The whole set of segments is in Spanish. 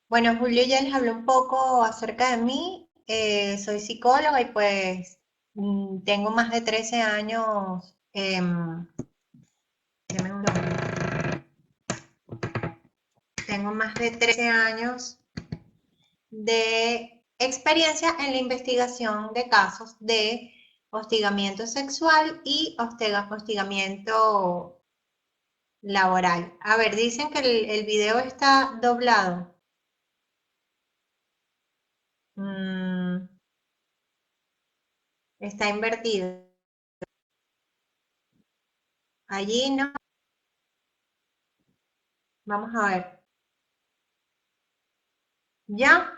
Bueno, Julio ya les habló un poco acerca de mí. Soy psicóloga y pues tengo más de 13 años, deme un segundo. Tengo más de 13 años de experiencia en la investigación de casos de hostigamiento sexual y hostigamiento laboral. A ver, dicen que el video está doblado. Mm, está invertido. Allí no. Vamos a ver. ¿Ya?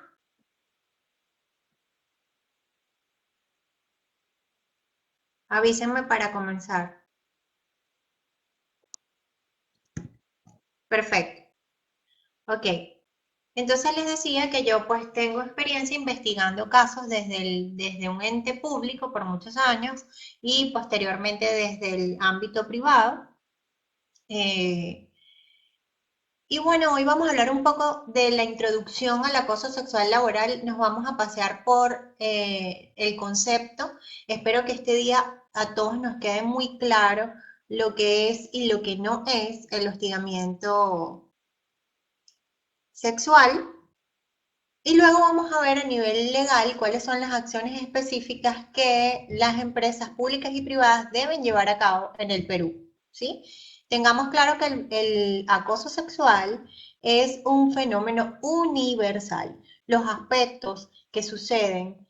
Avísenme para comenzar. Perfecto. Ok. Entonces les decía que yo pues tengo experiencia investigando casos desde un ente público por muchos años y posteriormente desde el ámbito privado. Eh, y bueno, hoy vamos a hablar un poco de la introducción al acoso sexual laboral. Nos vamos a pasear por el concepto. Espero que este día a todos nos quede muy claro lo que es y lo que no es el hostigamiento sexual. Y luego vamos a ver a nivel legal cuáles son las acciones específicas que las empresas públicas y privadas deben llevar a cabo en el Perú, ¿sí? Tengamos claro que el acoso sexual es un fenómeno universal. Los aspectos que suceden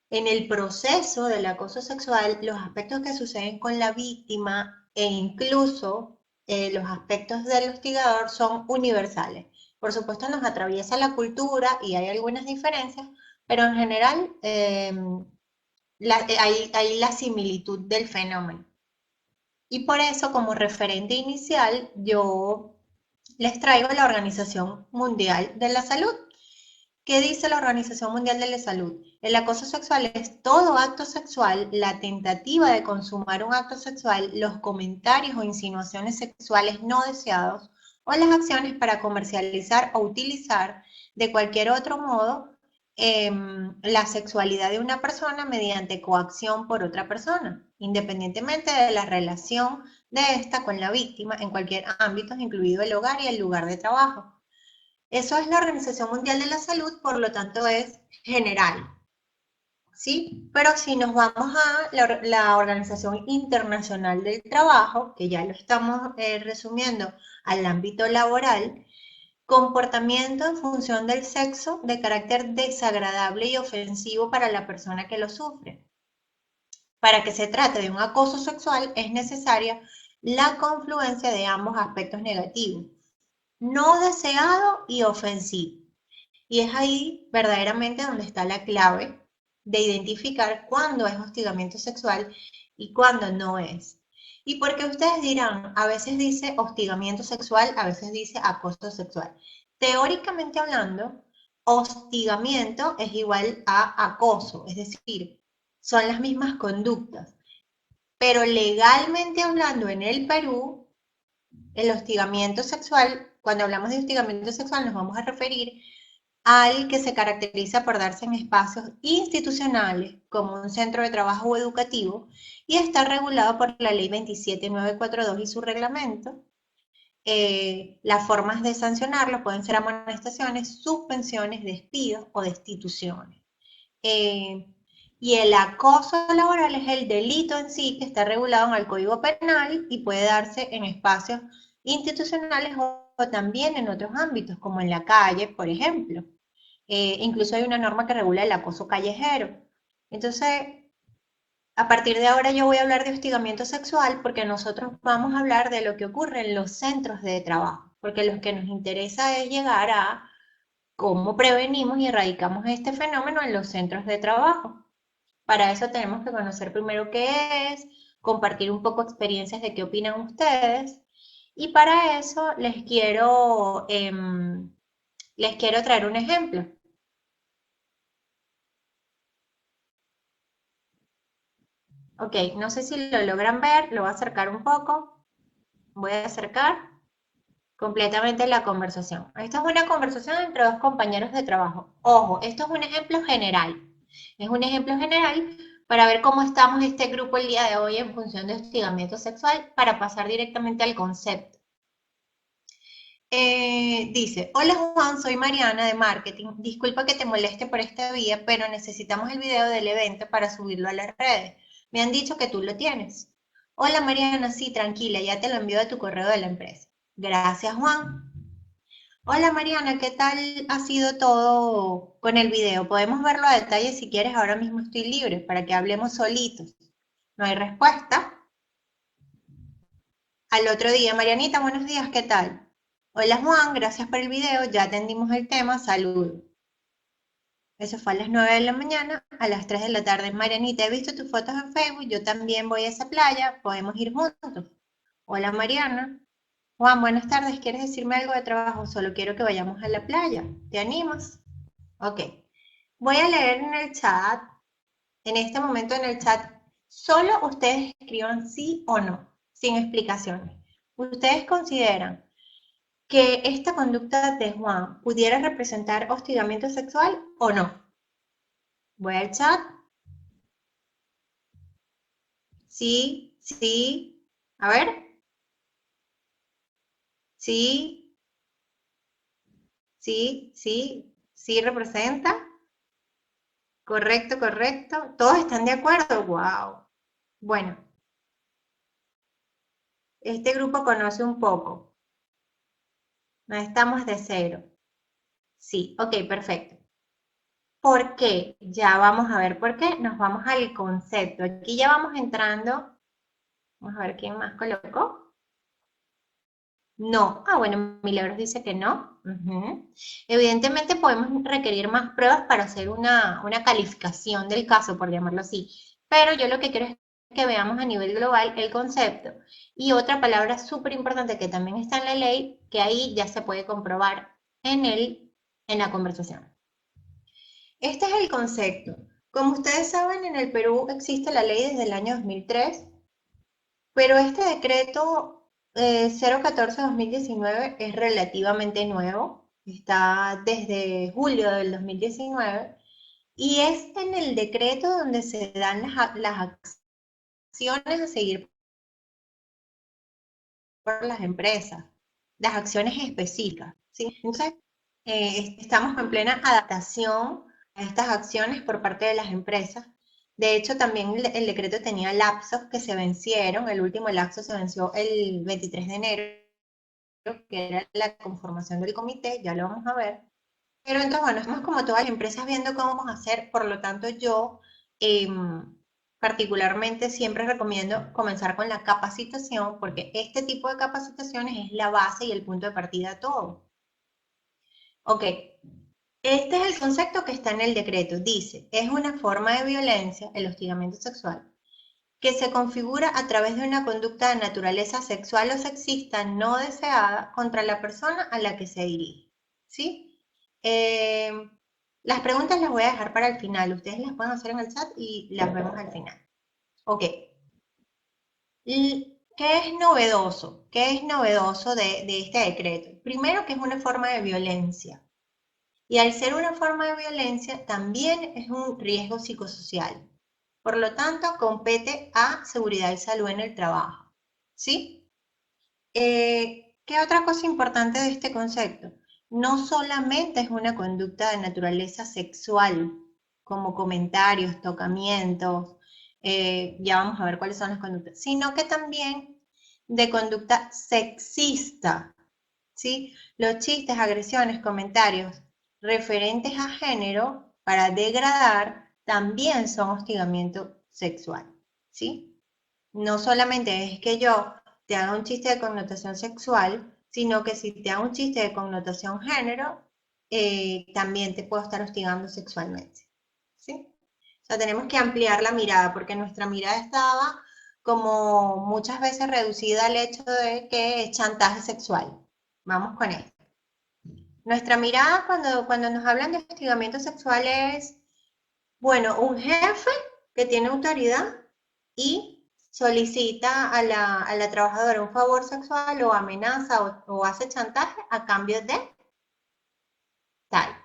en el proceso del acoso sexual, los aspectos que suceden con la víctima e incluso los aspectos del hostigador son universales. Por supuesto nos atraviesa la cultura y hay algunas diferencias, pero en general hay la similitud del fenómeno. Y por eso como referente inicial yo les traigo la Organización Mundial de la Salud. ¿Qué dice la Organización Mundial de la Salud? El acoso sexual es todo acto sexual, la tentativa de consumar un acto sexual, los comentarios o insinuaciones sexuales no deseados o las acciones para comercializar o utilizar de cualquier otro modo la sexualidad de una persona mediante coacción por otra persona, independientemente de la relación de esta con la víctima en cualquier ámbito, incluido el hogar y el lugar de trabajo. Eso es la Organización Mundial de la Salud, por lo tanto es general, ¿sí? Pero si nos vamos a la Organización Internacional del Trabajo, que ya lo estamos resumiendo al ámbito laboral, comportamiento en función del sexo de carácter desagradable y ofensivo para la persona que lo sufre. Para que se trate de un acoso sexual es necesaria la confluencia de ambos aspectos negativos, no deseado y ofensivo. Y es ahí verdaderamente donde está la clave de identificar cuándo es hostigamiento sexual y cuándo no es. Y porque ustedes dirán, a veces dice hostigamiento sexual, a veces dice acoso sexual. Teóricamente hablando, hostigamiento es igual a acoso, es decir, son las mismas conductas. Pero legalmente hablando en el Perú, el hostigamiento sexual, cuando hablamos de hostigamiento sexual nos vamos a referir al que se caracteriza por darse en espacios institucionales como un centro de trabajo o educativo y está regulado por la ley 27942 y su reglamento. Las formas de sancionarlo pueden ser amonestaciones, suspensiones, despidos o destituciones. Eh, y el acoso laboral es el delito en sí que está regulado en el Código Penal y puede darse en espacios institucionales o también en otros ámbitos, como en la calle, por ejemplo. Incluso hay una norma que regula el acoso callejero. Entonces, a partir de ahora yo voy a hablar de hostigamiento sexual porque nosotros vamos a hablar de lo que ocurre en los centros de trabajo, porque lo que nos interesa es llegar a cómo prevenimos y erradicamos este fenómeno en los centros de trabajo. Para eso tenemos que conocer primero qué es, compartir un poco experiencias de qué opinan ustedes, y para eso les quiero traer un ejemplo. Ok, no sé si lo logran ver, lo voy a acercar un poco. Voy a acercar. completamente la conversación. Esta es una conversación entre dos compañeros de trabajo. Ojo, esto es un ejemplo general. Es un ejemplo general para ver cómo estamos este grupo el día de hoy en función de hostigamiento sexual para pasar directamente al concepto. Dice, hola Juan, soy Mariana de Marketing. Disculpa que te moleste por esta vía, pero necesitamos el video del evento para subirlo a las redes. Me han dicho que tú lo tienes. Hola Mariana, sí, tranquila, ya te lo envío a tu correo de la empresa. Gracias Juan. Hola Mariana, ¿qué tal ha sido todo con el video? Podemos verlo a detalle si quieres, ahora mismo estoy libre para que hablemos solitos. No hay respuesta. Al otro día, Marianita, buenos días, ¿qué tal? Hola Juan, gracias por el video, ya atendimos el tema, saludos. Eso fue a las 9 de la mañana, a las 3 de la tarde. Marianita, he visto tus fotos en Facebook, yo también voy a esa playa, podemos ir juntos. Hola Mariana. Juan, buenas tardes, ¿quieres decirme algo de trabajo? Solo quiero que vayamos a la playa, ¿te animas? Ok, voy a leer en el chat, en este momento en el chat, solo ustedes escriban sí o no, sin explicaciones. ¿Ustedes consideran que esta conducta de Juan pudiera representar hostigamiento sexual o no? Voy al chat. Sí, sí. A ver. Sí, sí, sí. Sí representa. Correcto, correcto. ¿Todos están de acuerdo? Wow. Bueno, este grupo conoce un poco. No estamos de cero. Sí, ok, perfecto. ¿Por qué? Ya vamos a ver por qué. Nos vamos al concepto. Aquí ya vamos entrando. Vamos a ver quién más colocó. No. Ah, bueno, Milagros dice que no. Evidentemente podemos requerir más pruebas para hacer una calificación del caso, por llamarlo así. Pero yo lo que quiero es que veamos a nivel global el concepto. Y otra palabra súper importante que también está en la ley, que ahí ya se puede comprobar en la conversación. Este es el concepto. Como ustedes saben, en el Perú existe la ley desde el año 2003, pero este decreto 014-2019 es relativamente nuevo, está desde julio del 2019, y es en el decreto donde se dan las acciones a seguir por las empresas, las acciones específicas, ¿sí? Entonces, estamos en plena adaptación a estas acciones por parte de las empresas. De hecho, también el decreto tenía lapsos que se vencieron. El último lapso se venció el 23 de enero, que era la conformación del comité, ya lo vamos a ver. Pero entonces, bueno, estamos como todas las empresas viendo cómo vamos a hacer, por lo tanto yo particularmente siempre recomiendo comenzar con la capacitación, porque este tipo de capacitaciones es la base y el punto de partida de todo. Ok, este es el concepto que está en el decreto. Dice, es una forma de violencia, el hostigamiento sexual, que se configura a través de una conducta de naturaleza sexual o sexista no deseada contra la persona a la que se dirige. ¿Sí? Eh, las preguntas las voy a dejar para el final. Ustedes las pueden hacer en el chat y las vemos al final. Ok. ¿Qué es novedoso? ¿Qué es novedoso de este decreto? Primero que es una forma de violencia. Y al ser una forma de violencia, también es un riesgo psicosocial. Por lo tanto, compete a seguridad y salud en el trabajo. ¿Sí? ¿Qué otra cosa importante de este concepto? No solamente es una conducta de naturaleza sexual, como comentarios, tocamientos, ya vamos a ver cuáles son las conductas, sino que también de conducta sexista, ¿sí? Los chistes, agresiones, comentarios referentes a género para degradar también son hostigamiento sexual, ¿sí? No solamente es que yo te haga un chiste de connotación sexual, sino que si te hago un chiste de connotación género, también te puedo estar hostigando sexualmente, ¿sí? O sea, tenemos que ampliar la mirada, porque nuestra mirada estaba como muchas veces reducida al hecho de que es chantaje sexual. Vamos con esto. Nuestra mirada cuando nos hablan de hostigamiento sexual es, bueno, un jefe que tiene autoridad y solicita a la trabajadora un favor sexual o amenaza o hace chantaje a cambio de tal.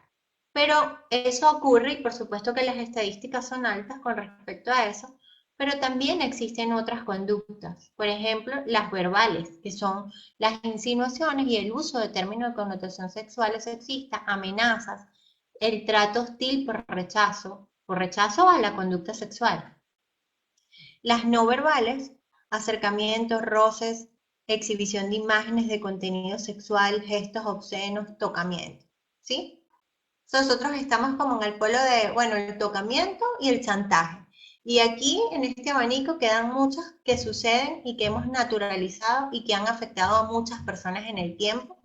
Pero eso ocurre y por supuesto que las estadísticas son altas con respecto a eso, pero también existen otras conductas. Por ejemplo, las verbales, que son las insinuaciones y el uso de términos de connotación sexual o sexista, amenazas, el trato hostil por rechazo a la conducta sexual. Las no verbales, acercamientos, roces, exhibición de imágenes de contenido sexual, gestos obscenos, tocamiento, ¿sí? Nosotros estamos como en el polo de, bueno, el tocamiento y el chantaje. Y aquí, en este abanico, quedan muchas que suceden y que hemos naturalizado y que han afectado a muchas personas en el tiempo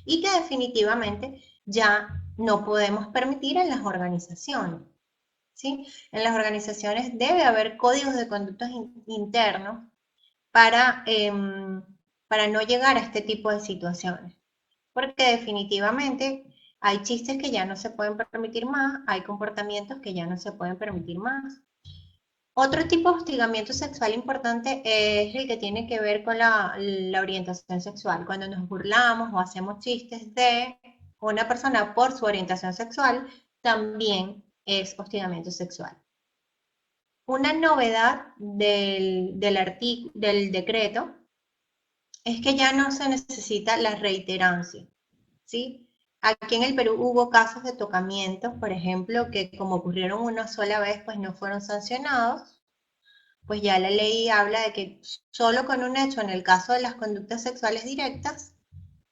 y que definitivamente ya no podemos permitir en las organizaciones. ¿Sí? En las organizaciones debe haber códigos de conductas internos para, para no llegar a este tipo de situaciones. Porque definitivamente hay chistes que ya no se pueden permitir más, hay comportamientos que ya no se pueden permitir más. Otro tipo de hostigamiento sexual importante es el que tiene que ver con la orientación sexual. Cuando nos burlamos o hacemos chistes de una persona por su orientación sexual, también es hostigamiento sexual. Una novedad del decreto es que ya no se necesita la reiterancia, ¿sí? Aquí en el Perú hubo casos de tocamientos, por ejemplo, que como ocurrieron una sola vez, pues no fueron sancionados, pues ya la ley habla de que solo con un hecho, en el caso de las conductas sexuales directas,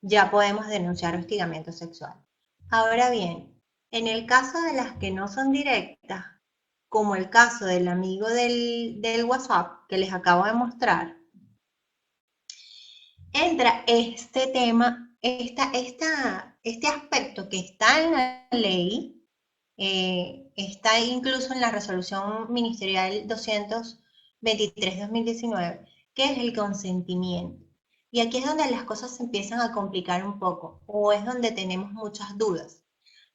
ya podemos denunciar hostigamiento sexual. Ahora bien, en el caso de las que no son directas, como el caso del amigo del WhatsApp que les acabo de mostrar, entra este tema, este aspecto que está en la ley, está incluso en la resolución ministerial 223-2019, que es el consentimiento. Y aquí es donde las cosas se empiezan a complicar un poco, o es donde tenemos muchas dudas.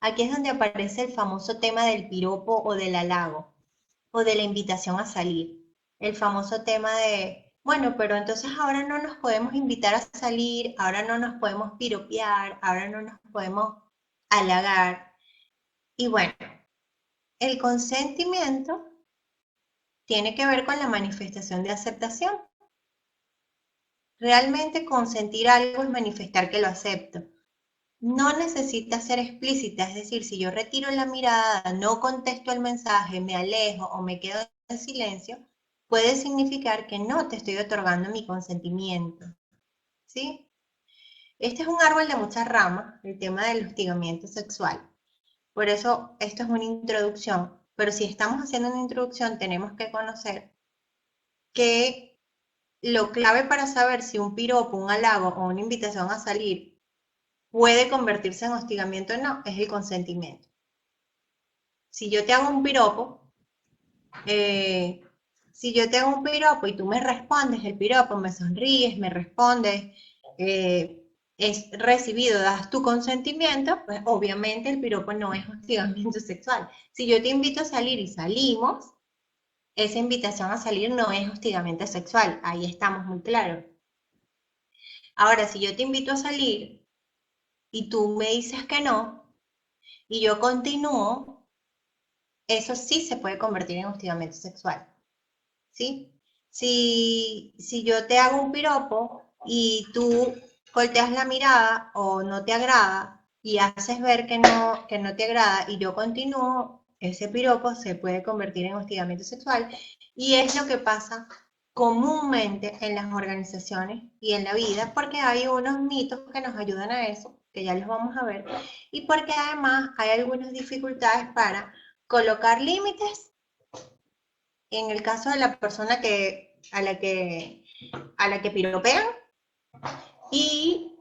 Aquí es donde aparece el famoso tema del piropo o del halago, o de la invitación a salir. El famoso tema de, bueno, pero entonces ahora no nos podemos invitar a salir, ahora no nos podemos piropear, ahora no nos podemos halagar. Y bueno, el consentimiento tiene que ver con la manifestación de aceptación. Realmente consentir algo es manifestar que lo acepto. No necesita ser explícita, es decir, si yo retiro la mirada, no contesto el mensaje, me alejo o me quedo en silencio, puede significar que no te estoy otorgando mi consentimiento, ¿sí? Este es un árbol de muchas ramas, el tema del hostigamiento sexual. Por eso esto es una introducción, pero si estamos haciendo una introducción tenemos que conocer que lo clave para saber si un piropo, un halago o una invitación a salir puede convertirse en hostigamiento o no, es el consentimiento. Si yo te hago un piropo, eh, si yo te hago un piropo y tú me respondes el piropo, me sonríes, me respondes, es recibido, das tu consentimiento, pues obviamente el piropo no es hostigamiento sexual. Si yo te invito a salir y salimos, esa invitación a salir no es hostigamiento sexual, ahí estamos muy claros. Ahora, si yo te invito a salir y tú me dices que no, y yo continúo, eso sí se puede convertir en hostigamiento sexual, ¿sí? Si yo te hago un piropo y tú volteas la mirada o no te agrada y haces ver que no te agrada y yo continúo, ese piropo se puede convertir en hostigamiento sexual y es lo que pasa comúnmente en las organizaciones y en la vida porque hay unos mitos que nos ayudan a eso, que ya los vamos a ver, y porque además hay algunas dificultades para colocar límites en el caso de la persona a la que piropean y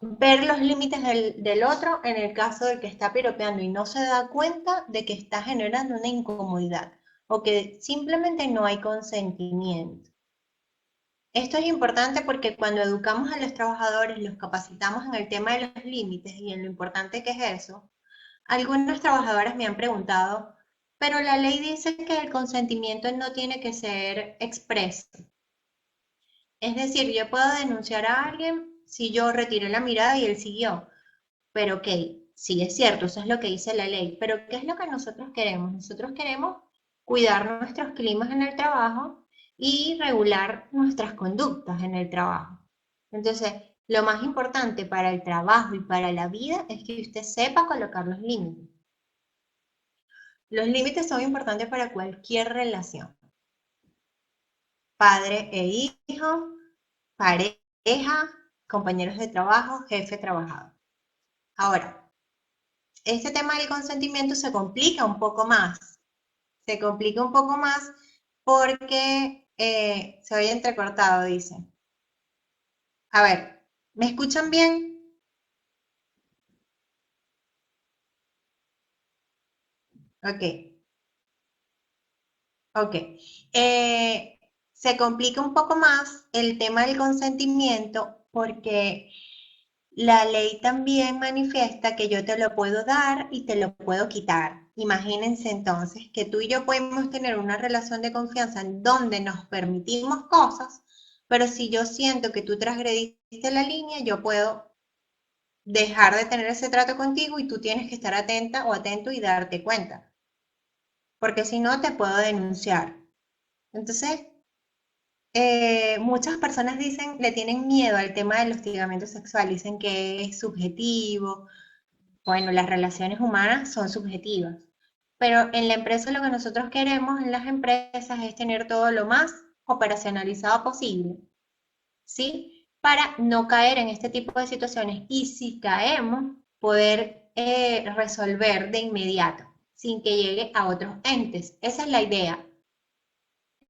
ver los límites del otro en el caso del que está piropeando y no se da cuenta de que está generando una incomodidad o que simplemente no hay consentimiento. Esto es importante porque cuando educamos a los trabajadores, los capacitamos en el tema de los límites y en lo importante que es eso, algunos trabajadores me han preguntado, pero la ley dice que el consentimiento no tiene que ser expreso. Es decir, yo puedo denunciar a alguien si yo retiré la mirada y él siguió. Pero ok, sí es cierto, eso es lo que dice la ley. Pero ¿qué es lo que nosotros queremos? Nosotros queremos cuidar nuestros climas en el trabajo y regular nuestras conductas en el trabajo. Entonces, lo más importante para el trabajo y para la vida es que usted sepa colocar los límites. Los límites son importantes para cualquier relación. Padre e hijo, pareja, compañeros de trabajo, jefe trabajador. Ahora, este tema del consentimiento se complica un poco más. Se complica un poco más porque se oye entrecortado, dice. A ver, ¿me escuchan bien? Ok, ok. Se complica un poco más el tema del consentimiento porque la ley también manifiesta que yo te lo puedo dar y te lo puedo quitar. Imagínense entonces que tú y yo podemos tener una relación de confianza en donde nos permitimos cosas, pero si yo siento que tú transgrediste la línea, yo puedo dejar de tener ese trato contigo y tú tienes que estar atenta o atento y darte cuenta, porque si no te puedo denunciar. Entonces, muchas personas dicen, le tienen miedo al tema del hostigamiento sexual, dicen que es subjetivo. Bueno, las relaciones humanas son subjetivas, pero en la empresa lo que nosotros queremos en las empresas es tener todo lo más operacionalizado posible, ¿sí? Para no caer en este tipo de situaciones y si caemos, poder resolver de inmediato, sin que llegue a otros entes. Esa es la idea.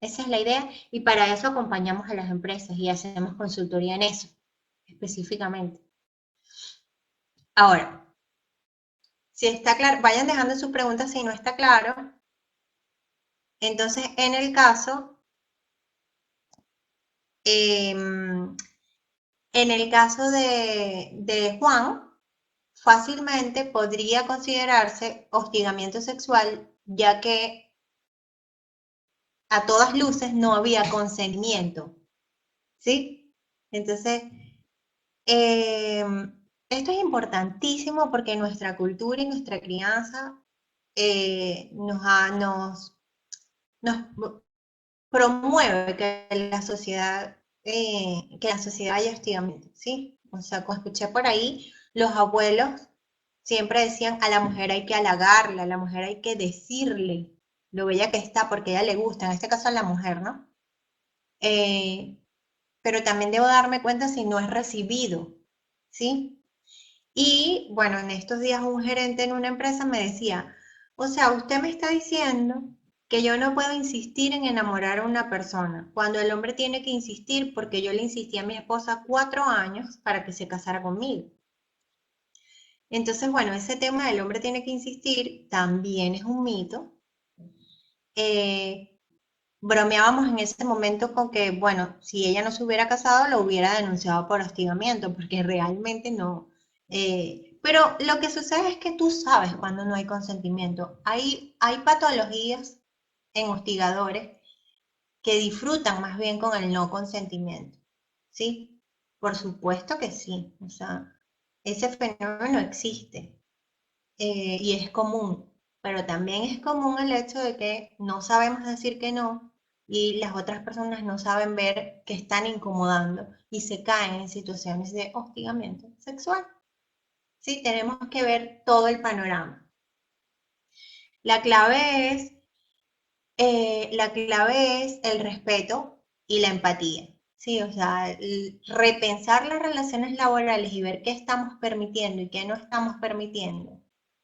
Esa es la idea y para eso acompañamos a las empresas y hacemos consultoría en eso, específicamente. Ahora, si está claro, vayan dejando sus preguntas si no está claro. Entonces, em, en el caso de Juan, fácilmente podría considerarse hostigamiento sexual, ya que a todas luces no había consentimiento, ¿sí? Entonces, esto es importantísimo porque nuestra cultura y nuestra crianza nos promueve que la sociedad haya hostigamiento, ¿sí? O sea, como escuché por ahí, los abuelos siempre decían a la mujer hay que halagarla, a la mujer hay que decirle lo bella que está porque a ella le gusta, en este caso a la mujer, ¿no? Eh, pero también debo darme cuenta si no es recibido, ¿sí? Y bueno, en estos días un gerente en una empresa me decía, o sea, usted me está diciendo que yo no puedo insistir en enamorar a una persona, cuando el hombre tiene que insistir porque yo le insistí a mi esposa 4 años para que se casara conmigo. Entonces, bueno, ese tema del hombre tiene que insistir también es un mito. Eh, Bromeábamos en ese momento con que, bueno, si ella no se hubiera casado, lo hubiera denunciado por hostigamiento, porque realmente no. Pero lo que sucede es que tú sabes cuando no hay consentimiento. Hay patologías en hostigadores que disfrutan más bien con el no consentimiento, ¿sí? Por supuesto que sí, o sea, ese fenómeno existe y es común, pero también es común el hecho de que no sabemos decir que no y las otras personas no saben ver que están incomodando y se caen en situaciones de hostigamiento sexual. Sí, tenemos que ver todo el panorama. La clave es, la clave es el respeto y la empatía. Sí, o sea, repensar las relaciones laborales y ver qué estamos permitiendo y qué no estamos permitiendo,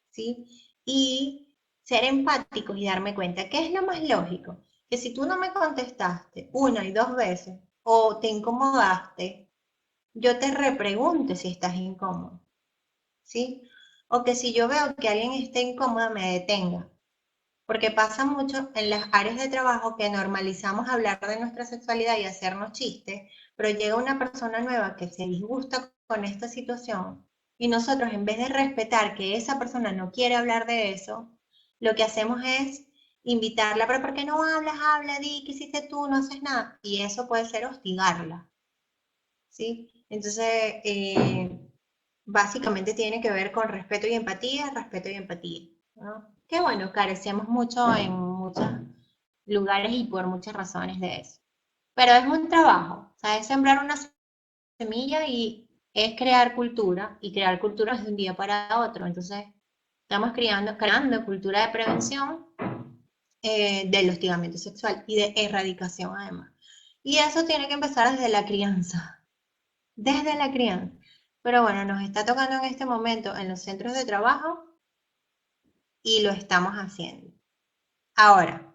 ¿sí? Y ser empáticos y darme cuenta, ¿qué es lo más lógico? Que si tú no me contestaste una y dos veces o te incomodaste, yo te repregunte si estás incómodo, ¿sí? O que si yo veo que alguien está incómodo, me detenga. Porque pasa mucho en las áreas de trabajo que normalizamos hablar de nuestra sexualidad y hacernos chistes, pero llega una persona nueva que se disgusta con esta situación y nosotros en vez de respetar que esa persona no quiere hablar de eso, lo que hacemos es invitarla, pero ¿por qué no hablas? Habla, di, ¿qué hiciste tú? No haces nada. Y eso puede ser hostigarla. ¿sí? Entonces, básicamente tiene que ver con respeto y empatía, ¿no? Que bueno, carecemos mucho en muchos lugares y por muchas razones de eso. Pero es un trabajo, o sea, es sembrar una semilla y es crear cultura, y crear cultura es de un día para otro. Entonces, estamos creando cultura de prevención del hostigamiento sexual y de erradicación además. Y eso tiene que empezar desde la crianza. Pero bueno, nos está tocando en este momento en los centros de trabajo y lo estamos haciendo. Ahora,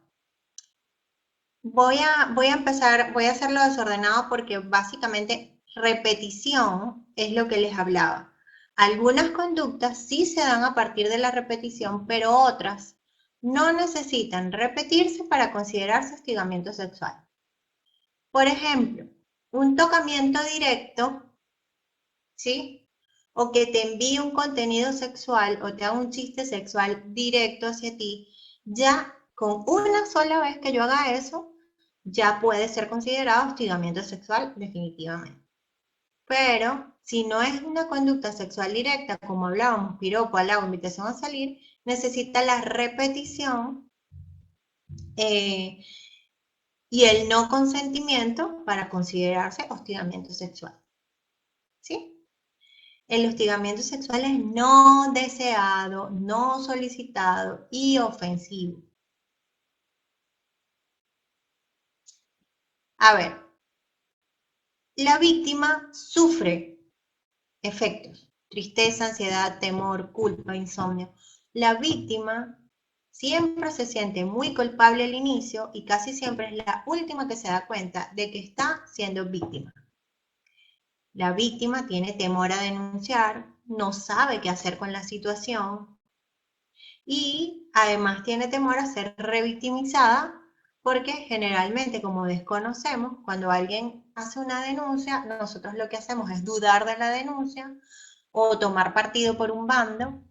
voy a empezar, voy a hacerlo desordenado porque básicamente repetición es lo que les hablaba. Algunas conductas sí se dan a partir de la repetición, pero otras no necesitan repetirse para considerarse hostigamiento sexual. Por ejemplo, un tocamiento directo, ¿sí? O que te envíe un contenido sexual o te haga un chiste sexual directo hacia ti, ya con una sola vez que yo haga eso, ya puede ser considerado hostigamiento sexual definitivamente. Pero si no es una conducta sexual directa, como hablábamos, piropo, halago, invitación a salir, necesita la repetición eh, y el no consentimiento para considerarse hostigamiento sexual. ¿Sí? El hostigamiento sexual es no deseado, no solicitado y ofensivo. A ver, la víctima sufre efectos, tristeza, ansiedad, temor, culpa, insomnio. La víctima siempre se siente muy culpable al inicio y casi siempre es la última que se da cuenta de que está siendo víctima. La víctima tiene temor a denunciar, no sabe qué hacer con la situación y además tiene temor a ser revictimizada porque generalmente, como desconocemos, cuando alguien hace una denuncia, nosotros lo que hacemos es dudar de la denuncia o tomar partido por un bando.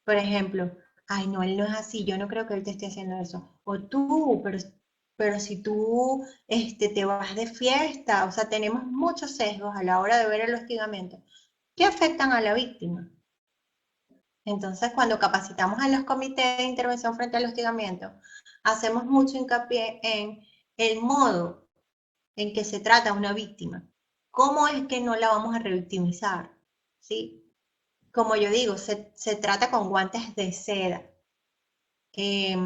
Por ejemplo, ay, no, él no es así, yo no creo que él te esté haciendo eso. O tú, pero si tú te vas de fiesta, o sea, tenemos muchos sesgos a la hora de ver el hostigamiento que afectan a la víctima. Entonces, cuando capacitamos a los comités de intervención frente al hostigamiento, hacemos mucho hincapié en el modo en que se trata a una víctima. ¿Cómo es que no la vamos a revictimizar? ¿Sí? Como yo digo, se trata con guantes de seda. Eh,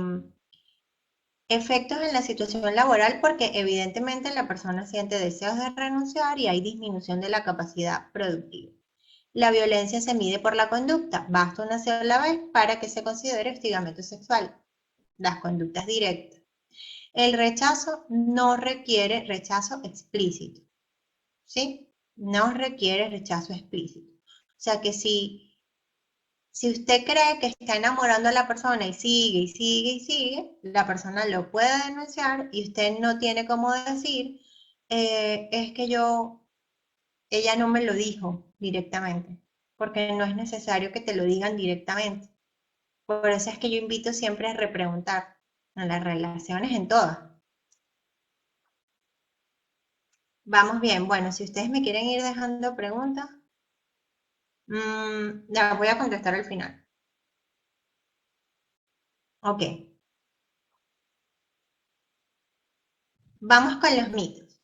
Efectos en la situación laboral porque evidentemente la persona siente deseos de renunciar y hay disminución de la capacidad productiva. La violencia se mide por la conducta, basta una sola vez para que se considere hostigamiento sexual. Las conductas directas. El rechazo no requiere rechazo explícito, ¿sí? No requiere rechazo explícito. O sea que si usted cree que está enamorando a la persona y sigue y sigue y sigue, la persona lo puede denunciar y usted no tiene cómo decir, es que ella no me lo dijo directamente, porque no es necesario que te lo digan directamente. Por eso es que yo invito siempre a repreguntar en las relaciones, en todas. Vamos bien, bueno, si ustedes me quieren ir dejando preguntas, las voy a contestar al final. Ok, vamos con los mitos.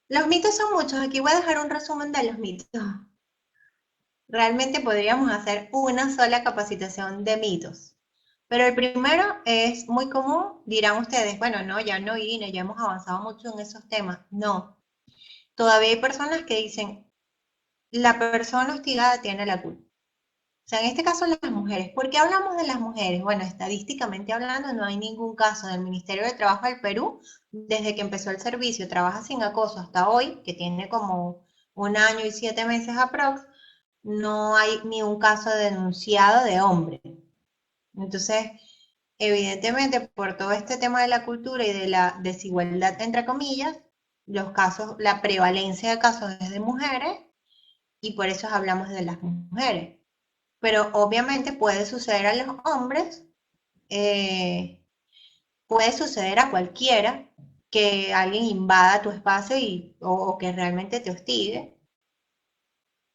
Los mitos son muchos, aquí voy a dejar un resumen de los mitos. Realmente podríamos hacer una sola capacitación de mitos. Pero el primero es muy común, dirán ustedes, bueno, no, ya no, Irina, ya hemos avanzado mucho en esos temas. No, todavía hay personas que dicen, la persona hostigada tiene la culpa. O sea, en este caso las mujeres. ¿Por qué hablamos de las mujeres? Bueno, estadísticamente hablando, no hay ningún caso del Ministerio de Trabajo del Perú, desde que empezó el servicio Trabaja sin Acoso hasta hoy, que tiene como 1 año y 7 meses aprox, no hay ni un caso denunciado de hombre. Entonces, evidentemente, por todo este tema de la cultura y de la desigualdad, entre comillas, los casos, la prevalencia de casos es de mujeres y por eso hablamos de las mujeres. Pero obviamente puede suceder a los hombres, puede suceder a cualquiera, que alguien invada tu espacio o que realmente te hostigue.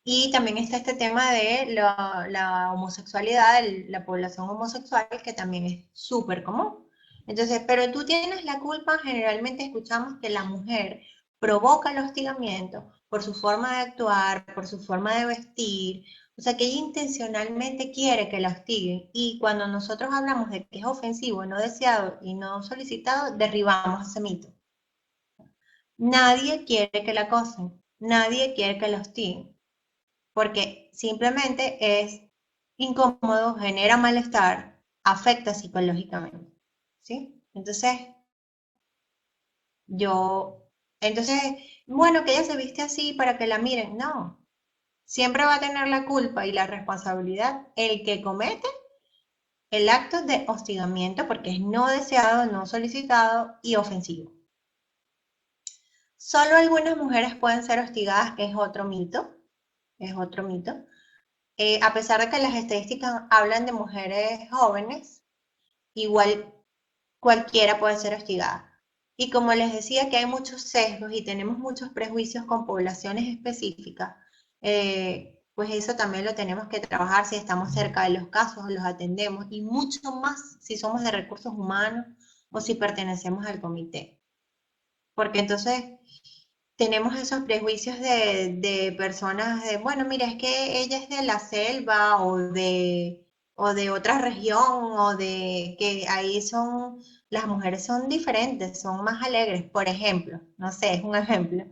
Y también está este tema de la homosexualidad, la población homosexual, que también es súper común. Entonces, pero tú tienes la culpa, generalmente escuchamos que la mujer provoca el hostigamiento por su forma de actuar, por su forma de vestir, o sea, que ella intencionalmente quiere que la hostiguen. Y cuando nosotros hablamos de que es ofensivo, no deseado y no solicitado, derribamos ese mito. Nadie quiere que la acosen, nadie quiere que la hostiguen porque simplemente es incómodo, genera malestar, afecta psicológicamente, ¿sí? Yo, entonces, bueno, que ella se viste así para que la miren, no. Siempre va a tener la culpa y la responsabilidad el que comete el acto de hostigamiento porque es no deseado, no solicitado y ofensivo. Solo algunas mujeres pueden ser hostigadas, es otro mito, es otro mito. A pesar de que las estadísticas hablan de mujeres jóvenes, igual cualquiera puede ser hostigada. Y como les decía que hay muchos sesgos y tenemos muchos prejuicios con poblaciones específicas, pues eso también lo tenemos que trabajar si estamos cerca de los casos, los atendemos y mucho más si somos de recursos humanos o si pertenecemos al comité. Porque entonces tenemos esos prejuicios de personas de, bueno, mira, es que ella es de la selva o de otra región o de que ahí son, las mujeres son diferentes, son más alegres, por ejemplo, no sé, es un ejemplo.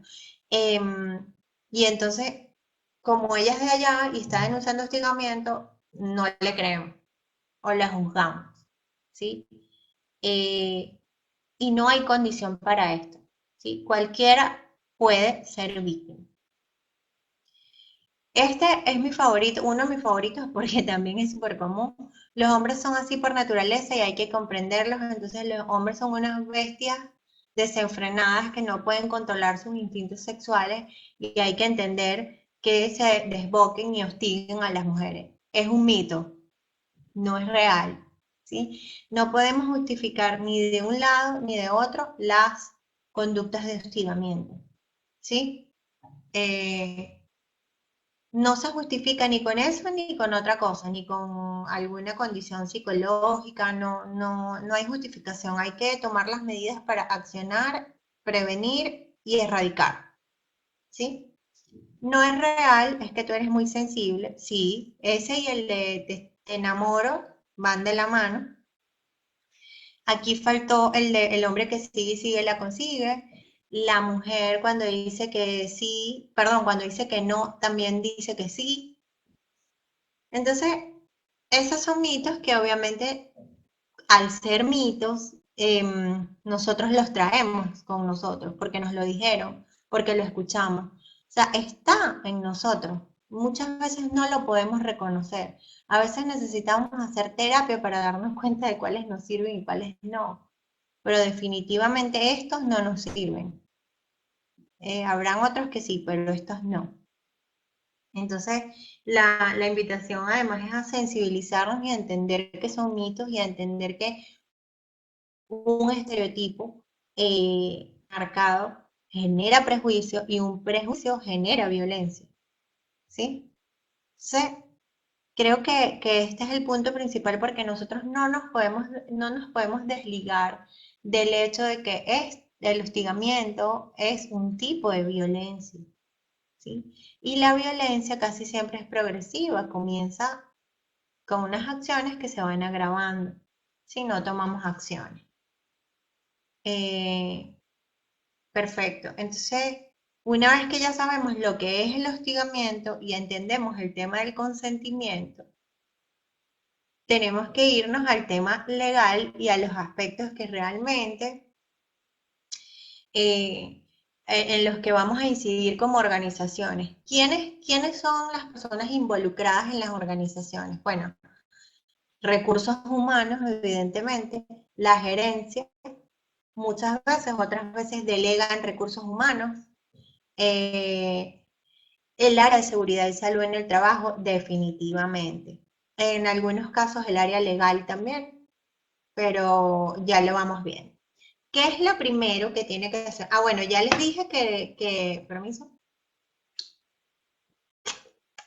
Y entonces, como ella es de allá y está denunciando hostigamiento, no le creemos o la juzgamos, ¿sí? Eh, y no hay condición para esto, ¿sí? Cualquiera puede ser víctima. Este es mi favorito, uno de mis favoritos porque también es súper común. Los hombres son así por naturaleza y hay que comprenderlos, entonces los hombres son unas bestias desenfrenadas que no pueden controlar sus instintos sexuales y hay que entender que se desboquen y hostiguen a las mujeres. Es un mito, no es real, ¿sí? No podemos justificar ni de un lado ni de otro las conductas de hostigamiento, ¿sí? Eh, no se justifica ni con eso ni con otra cosa, ni con alguna condición psicológica, no hay justificación. Hay que tomar las medidas para accionar, prevenir y erradicar, ¿sí? No es real, es que tú eres muy sensible, sí, ese y el de te enamoro van de la mano. Aquí faltó el hombre que sigue y sigue la consigue. La mujer cuando dice que sí, perdón, cuando dice que no, también dice que sí. Entonces, esos son mitos que obviamente al ser mitos, nosotros los traemos con nosotros, porque nos lo dijeron, porque lo escuchamos. O sea, está en nosotros. Muchas veces no lo podemos reconocer. A veces necesitamos hacer terapia para darnos cuenta de cuáles nos sirven y cuáles no. Pero definitivamente estos no nos sirven. Habrán otros que sí, pero estos no. Entonces, la invitación además es a sensibilizarnos y a entender que son mitos y a entender que un estereotipo marcado genera prejuicio y un prejuicio genera violencia, ¿sí? Entonces, creo que este es el punto principal porque nosotros no nos podemos desligar del hecho de que el hostigamiento es un tipo de violencia, ¿sí? Y la violencia casi siempre es progresiva, comienza con unas acciones que se van agravando si no tomamos acciones. Eh, Perfecto. Entonces, una vez que ya sabemos lo que es el hostigamiento y entendemos el tema del consentimiento, tenemos que irnos al tema legal y a los aspectos que realmente eh, en los que vamos a incidir como organizaciones. ¿Quiénes son las personas involucradas en las organizaciones? Bueno, recursos humanos, evidentemente, la gerencia, muchas veces, otras veces delegan recursos humanos. Eh, El área de seguridad y salud en el trabajo, definitivamente. En algunos casos el área legal también, pero ya lo vamos viendo. ¿Qué es lo primero que tiene que hacer? Ah, bueno, ya les dije permiso.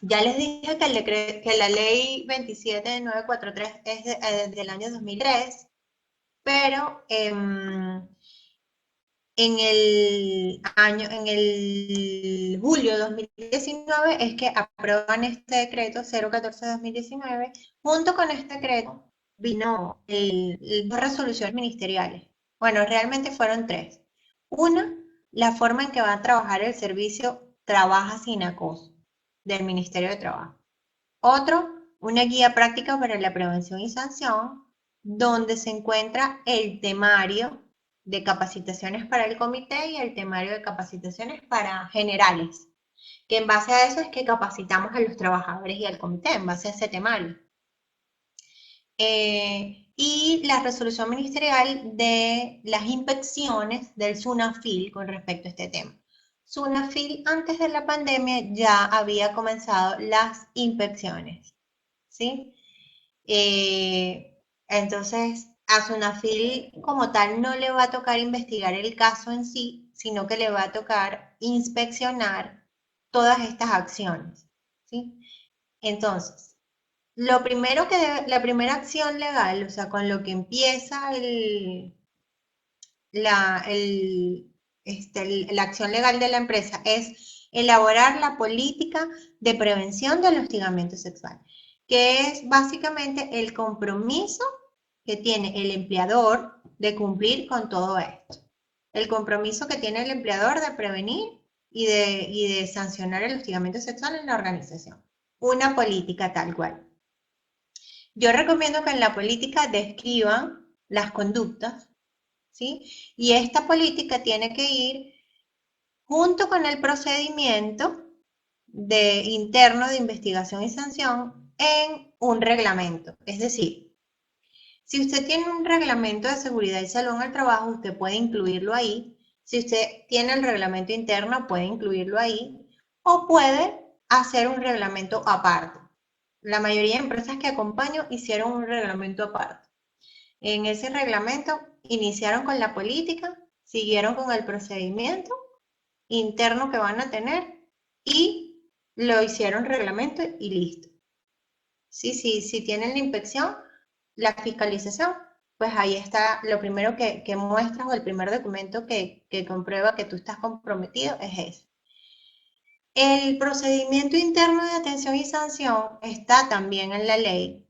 Ya les dije que la ley 27943 es del año 2003, pero en el julio de 2019 es que aprueban este decreto 014-2019. Junto con este decreto vino dos resoluciones ministeriales. Bueno, realmente fueron tres. Una, la forma en que va a trabajar el servicio Trabaja sin Acoso del Ministerio de Trabajo. Otro, una guía práctica para la prevención y sanción, donde se encuentra el temario de capacitaciones para el comité y el temario de capacitaciones para generales, que en base a eso es que capacitamos a los trabajadores y al comité, en base a ese temario. Y la resolución ministerial de las inspecciones del SUNAFIL con respecto a este tema. SUNAFIL antes de la pandemia ya había comenzado las inspecciones, ¿sí? Entonces, a SUNAFIL como tal no le va a tocar investigar el caso en sí, sino que le va a tocar inspeccionar todas estas acciones, ¿sí? Entonces, la primera acción legal, o sea, con lo que empieza la acción legal de la empresa es elaborar la política de prevención del hostigamiento sexual, que es básicamente el compromiso que tiene el empleador de cumplir con todo esto. El compromiso que tiene el empleador de prevenir y de sancionar el hostigamiento sexual en la organización. Una política tal cual. Yo recomiendo que en la política describan las conductas, ¿sí? Y esta política tiene que ir junto con el procedimiento interno de investigación y sanción en un reglamento. Es decir, si usted tiene un reglamento de seguridad y salud en el trabajo, usted puede incluirlo ahí. Si usted tiene el reglamento interno, puede incluirlo ahí. O puede hacer un reglamento aparte. La mayoría de empresas que acompaño hicieron un reglamento aparte. En ese reglamento iniciaron con la política, siguieron con el procedimiento interno que van a tener y lo hicieron reglamento y listo. Si tienen la inspección, la fiscalización, pues ahí está lo primero que muestras o el primer documento que comprueba que tú estás comprometido es eso. El procedimiento interno de atención y sanción está también en la ley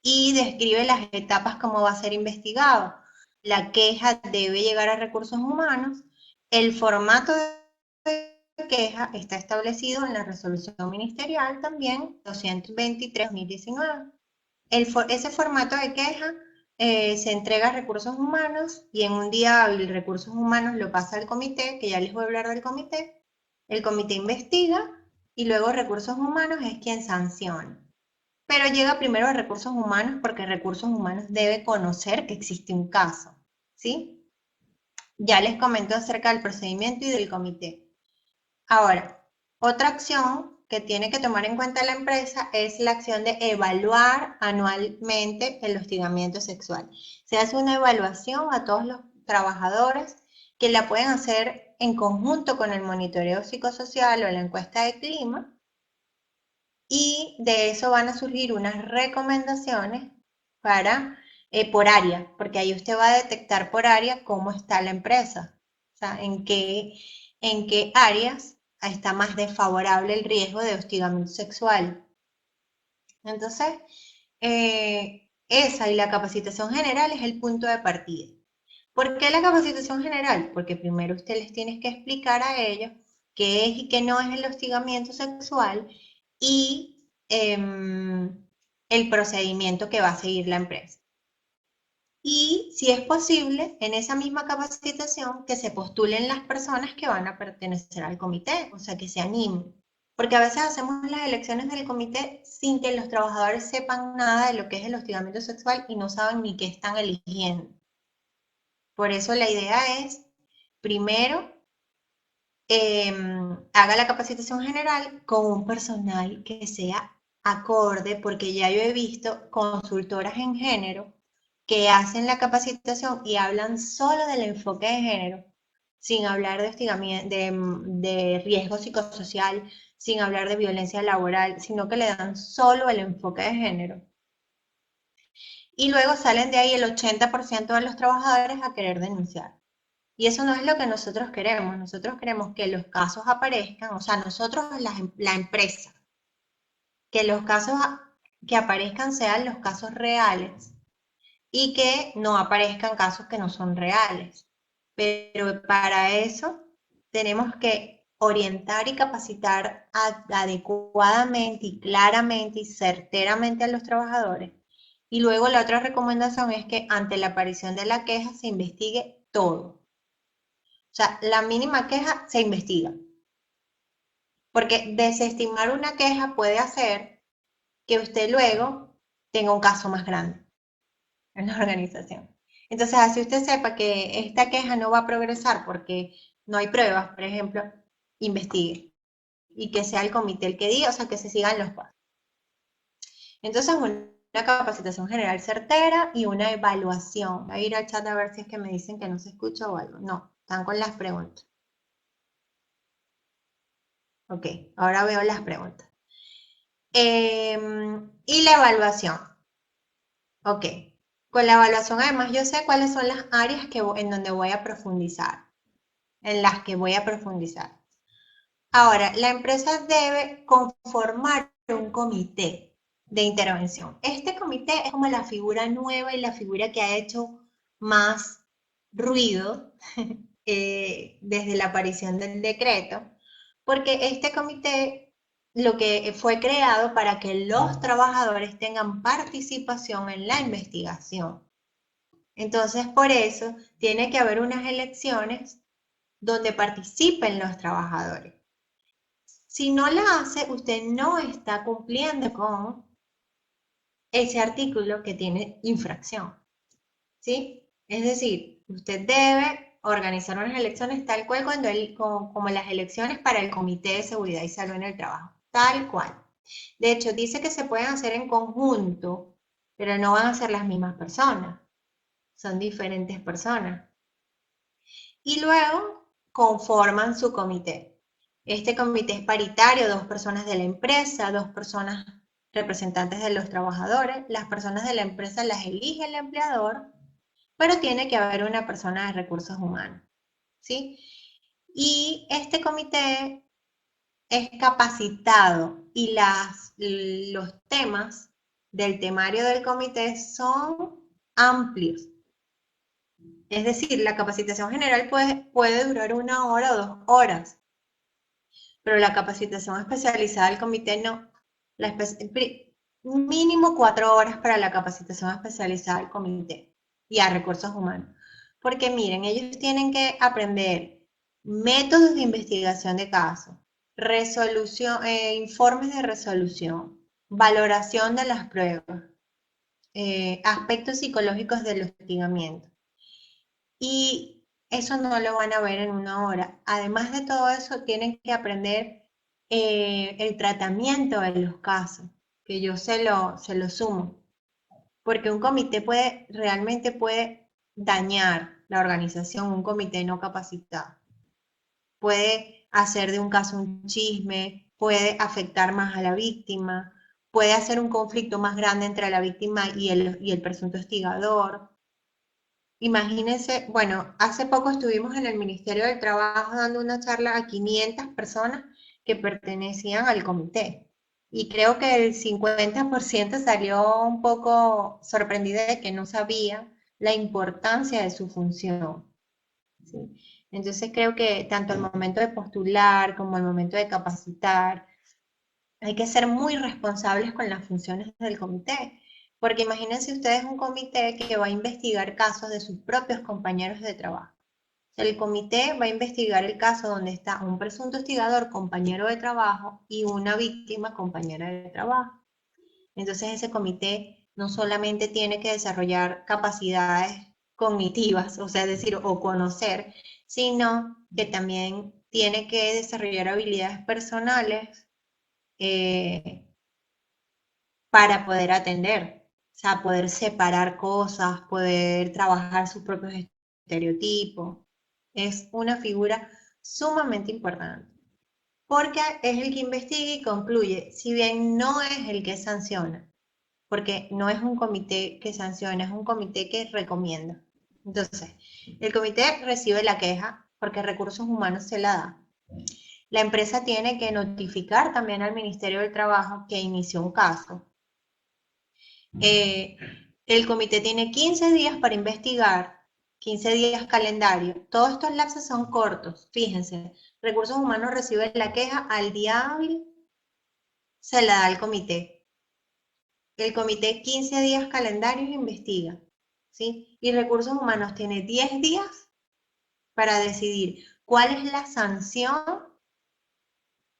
y describe las etapas cómo va a ser investigado. La queja debe llegar a recursos humanos. El formato de queja está establecido en la resolución ministerial también 223-2019. Ese formato de queja se entrega a recursos humanos y en un día hábil recursos humanos lo pasa al comité, que ya les voy a hablar del comité. El comité investiga y luego recursos humanos es quien sanciona. Pero llega primero a recursos humanos porque recursos humanos debe conocer que existe un caso, ¿sí? Ya les comento acerca del procedimiento y del comité. Ahora, otra acción que tiene que tomar en cuenta la empresa es la acción de evaluar anualmente el hostigamiento sexual. Se hace una evaluación a todos los trabajadores que la pueden hacer en conjunto con el monitoreo psicosocial o la encuesta de clima y de eso van a surgir unas recomendaciones para, por área, porque ahí usted va a detectar por área cómo está la empresa, o sea, en qué áreas está más desfavorable el riesgo de hostigamiento sexual. Entonces, esa y la capacitación general es el punto de partida. ¿Por qué la capacitación general? Porque primero usted les tiene que explicar a ellos qué es y qué no es el hostigamiento sexual y el procedimiento que va a seguir la empresa. Y si es posible, en esa misma capacitación, que se postulen las personas que van a pertenecer al comité, o sea, que se animen. Porque a veces hacemos las elecciones del comité sin que los trabajadores sepan nada de lo que es el hostigamiento sexual y no saben ni qué están eligiendo. Por eso la idea es, primero, haga la capacitación general con un personal que sea acorde, porque ya yo he visto consultoras en género que hacen la capacitación y hablan solo del enfoque de género, sin hablar de hostigamiento, de riesgo psicosocial, sin hablar de violencia laboral, sino que le dan solo el enfoque de género. Y luego salen de ahí el 80% de los trabajadores a querer denunciar. Y eso no es lo que nosotros queremos. Nosotros queremos que los casos aparezcan, o sea, nosotros, la empresa, que los casos que aparezcan sean los casos reales y que no aparezcan casos que no son reales. Pero para eso tenemos que orientar y capacitar adecuadamente y claramente y certeramente a los trabajadores. Y luego la otra recomendación es que ante la aparición de la queja se investigue todo. O sea, la mínima queja se investiga. Porque desestimar una queja puede hacer que usted luego tenga un caso más grande en la organización. Entonces, así usted sepa que esta queja no va a progresar porque no hay pruebas, por ejemplo, investigue y que sea el comité el que diga, o sea, que se sigan los pasos. Entonces, una capacitación general certera y una evaluación. Voy a ir al chat a ver si es que me dicen que no se escucha o algo. No, están con las preguntas. Ok, ahora veo las preguntas. Y la evaluación. Ok, con la evaluación además yo sé cuáles son las áreas en donde voy a profundizar, en las que voy a profundizar. Ahora, la empresa debe conformar un comité de intervención. Este comité es como la figura nueva y la figura que ha hecho más ruido desde la aparición del decreto, porque este comité lo que fue creado para que los trabajadores tengan participación en la investigación. Entonces, por eso tiene que haber unas elecciones donde participen los trabajadores. Si no la hace, usted no está cumpliendo con ese artículo que tiene infracción, ¿sí? Es decir, usted debe organizar unas elecciones tal cual como las elecciones para el Comité de Seguridad y Salud en el Trabajo, tal cual. De hecho, dice que se pueden hacer en conjunto, pero no van a ser las mismas personas, son diferentes personas. Y luego conforman su comité. Este comité es paritario, 2 personas de la empresa, 2 personas representantes de los trabajadores. Las personas de la empresa las elige el empleador, pero tiene que haber una persona de recursos humanos, ¿sí? Y este comité es capacitado y los temas del temario del comité son amplios. Es decir, la capacitación general puede durar 1 hora o 2 horas, pero la capacitación especializada del comité no. Mínimo 4 horas para la capacitación especializada del comité y a recursos humanos. Porque miren, ellos tienen que aprender métodos de investigación de casos, informes de resolución, valoración de las pruebas, aspectos psicológicos del hostigamiento. Y eso no lo van a ver en 1 hora. Además de todo eso, tienen que aprender el tratamiento de los casos, que yo se lo sumo. Porque un comité realmente puede dañar la organización, un comité no capacitado. Puede hacer de un caso un chisme, puede afectar más a la víctima, puede hacer un conflicto más grande entre la víctima y el presunto hostigador. Imagínense, bueno, hace poco estuvimos en el Ministerio del Trabajo dando una charla a 500 personas que pertenecían al comité. Y creo que el 50% salió un poco sorprendida de que no sabía la importancia de su función, ¿sí? Entonces creo que tanto al momento de postular como al momento de capacitar, hay que ser muy responsables con las funciones del comité, porque imagínense ustedes un comité que va a investigar casos de sus propios compañeros de trabajo. El comité va a investigar el caso donde está un presunto hostigador, compañero de trabajo, y una víctima, compañera de trabajo. Entonces ese comité no solamente tiene que desarrollar capacidades cognitivas, o sea, decir, o conocer, sino que también tiene que desarrollar habilidades personales eh, para poder atender. sea, poder separar cosas, poder trabajar sus propios estereotipos. Es una figura sumamente importante, porque es el que investiga y concluye, si bien no es el que sanciona, porque no es un comité que sanciona, es un comité que recomienda. Entonces, el comité recibe la queja porque Recursos Humanos se la da. La empresa tiene que notificar también al Ministerio del Trabajo que inició un caso. El comité tiene 15 días para investigar, 15 días calendario. Todos estos lapsos son cortos, fíjense. Recursos Humanos recibe la queja al día hábil, se la da al comité. El comité 15 días calendarios investiga, ¿sí? Y Recursos Humanos tiene 10 días para decidir cuál es la sanción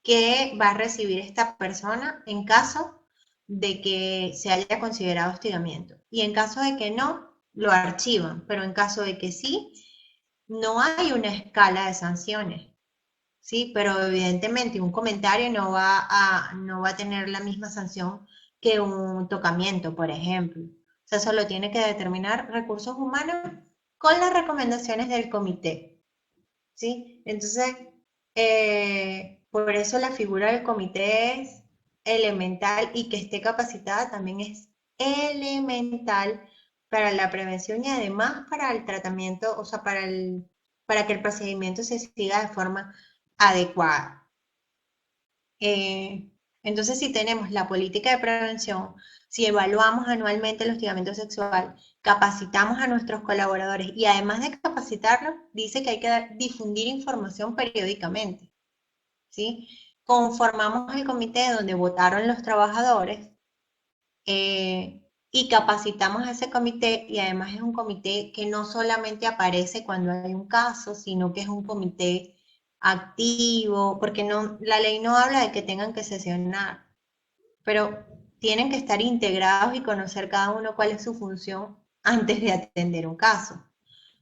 que va a recibir esta persona en caso de que se haya considerado hostigamiento. Y en caso de que no, lo archivan, pero en caso de que sí, no hay una escala de sanciones, ¿sí? Pero evidentemente un comentario no va a tener la misma sanción que un tocamiento, por ejemplo. O sea, eso lo tiene que determinar Recursos Humanos con las recomendaciones del comité, ¿sí? Entonces, por eso la figura del comité es elemental y que esté capacitada también es elemental para la prevención y además para el tratamiento, o sea, para que el procedimiento se siga de forma adecuada. Eh, entonces, si tenemos la política de prevención, si evaluamos anualmente el hostigamiento sexual, capacitamos a nuestros colaboradores y además de capacitarlos, dice que hay que difundir información periódicamente, ¿sí? Conformamos el comité donde votaron los trabajadores y capacitamos a ese comité y además es un comité que no solamente aparece cuando hay un caso, sino que es un comité activo, porque no, la ley no habla de que tengan que sesionar, pero tienen que estar integrados y conocer cada uno cuál es su función antes de atender un caso.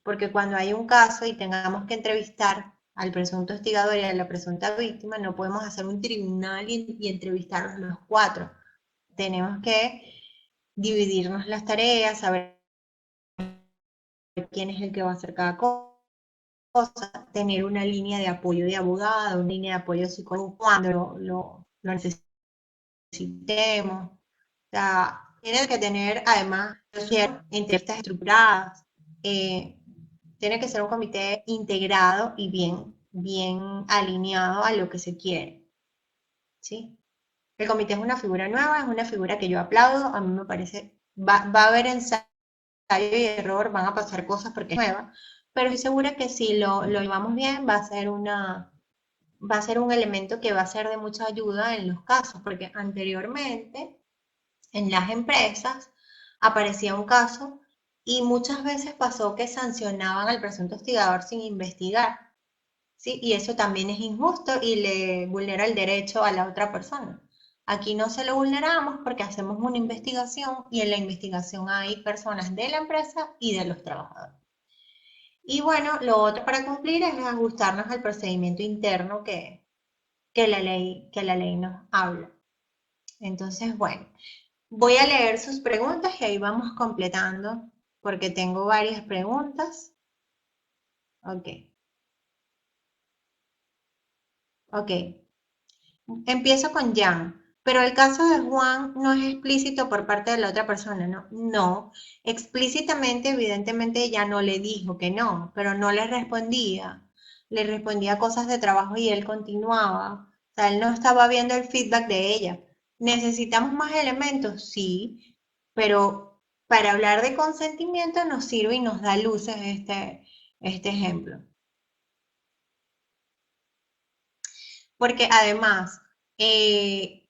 Porque cuando hay un caso y tengamos que entrevistar al presunto hostigador y a la presunta víctima, no podemos hacer un tribunal y entrevistarlos los cuatro. Tenemos que dividirnos las tareas, saber quién es el que va a hacer cada cosa, tener una línea de apoyo de abogado, una línea de apoyo psicológico cuando lo necesitemos. O sea, tiene que tener además entrevistas estructuradas, tiene que ser un comité integrado y bien alineado a lo que se quiere, ¿sí? El comité es una figura nueva, es una figura que yo aplaudo, a mí me parece, va a haber ensayo y error, van a pasar cosas porque es nueva, pero estoy segura que si lo llevamos bien va a ser un elemento que va a ser de mucha ayuda en los casos, porque anteriormente en las empresas aparecía un caso y muchas veces pasó que sancionaban al presunto hostigador sin investigar, ¿sí? Y eso también es injusto y le vulnera el derecho a la otra persona. Aquí no se lo vulneramos porque hacemos una investigación y en la investigación hay personas de la empresa y de los trabajadores. Y bueno, lo otro para cumplir es ajustarnos al procedimiento interno que la ley nos habla. Entonces, bueno, voy a leer sus preguntas y ahí vamos completando porque tengo varias preguntas. Ok, ok. Empiezo con Jan, pero el caso de Juan no es explícito por parte de la otra persona, ¿no? No, explícitamente, evidentemente ella no le dijo que no, pero no le respondía cosas de trabajo y él continuaba, o sea, él no estaba viendo el feedback de ella. ¿Necesitamos más elementos? Sí, pero para hablar de consentimiento nos sirve y nos da luces este ejemplo. Porque además, el